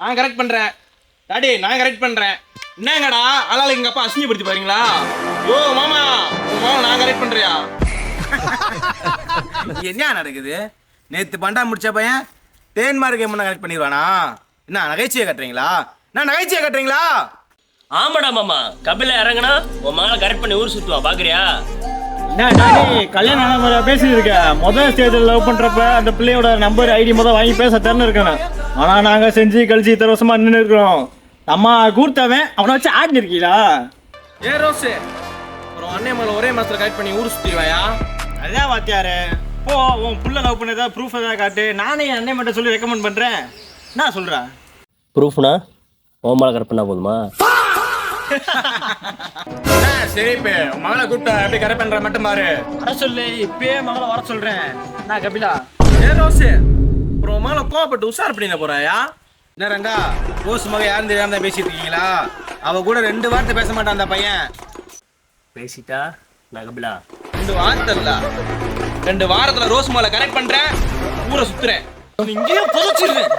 நான் கரெக்ட் பண்றேன். டாடி நான் கரெக்ட் பண்றேன். என்னங்கடா ஆளால எங்க அப்பா அசிங்கப்படுத்தி பாருங்களா? யோ மாமா, உன் மாமா நான் கரெக்ட் பண்றியா? என்ன நடக்குது? நேத்து பண்டா முடிச்ச பையன் தேன்மார்க் என்ன கரெக்ட் பண்ணிடுவானா? என்ன நகைச்சியை கட்டுறீங்களா? நான் நகைச்சியை கட்டுறீங்களா? ஆமாடா மாமா, கபில இறங்குனா உன் மகளை கரெக்ட் பண்ணி ஊர் சுத்துவான், பாக்குறியா? என்ன டாடி கல்யாணம் ஆன மாதிரி பேசிட்டு இருக்க? முதல் ஸ்டேஜில் லவ் பண்றப்ப அந்த பிள்ளையோட நம்பர் ஐடி வாங்கி பேச திறன்னு இருக்கணும். ஆனா நாங்க செஞ்சு கழிச்சு இத்தனை வருஷமா நின்று இருக்கிறோம். அம்மா கூர்த்தவன் அவனை வச்சு ஆடினு இருக்கீங்களா? ஏ ரோஸு, அப்புறம் அண்ணே மேல ஒரே மாசத்துல கரெக்ட் பண்ணி ஊர் சுத்திடுவாயா? அதான் வாத்தியாரு, போ உன் புள்ள லவ் பண்ணதா ப்ரூஃப் ஏதாவது காட்டு. நானே என் அண்ணன் மட்டும் சொல்லி ரெக்கமெண்ட் பண்றேன். என்ன சொல்ற? ப்ரூஃப்னா உன் மகளை கரெக்ட் பண்ணா போதுமா? சரி இப்ப உன் மகளை கூப்பிட்டா எப்படி கரெக்ட் பண்ற மட்டும் பாரு. வர சொல்லு, இப்பயே மகளை வர சொல்றேன். நான் கபிலா. ஏ ரோஸு, அப்புறம் உன் மகளை கோவப்பட்டு உஷார் பண்ணிட போறாயா? என்ன ரங்கா, ரோஸ் மக யாரும் தெரியாம தான் பேசிட்டு இருக்கீங்களா? அவ கூட 2 வார்த்தை பேச மாட்டான் அந்த பையன். பேசிட்டா நான் கபிலா. 2 வாரத்துல இல்ல, 2 வாரத்துல ரோஸ் மகளை கரெக்ட் பண்றேன், ஊரை சுத்துறேன். இங்கேயே புதைச்சிருவேன்.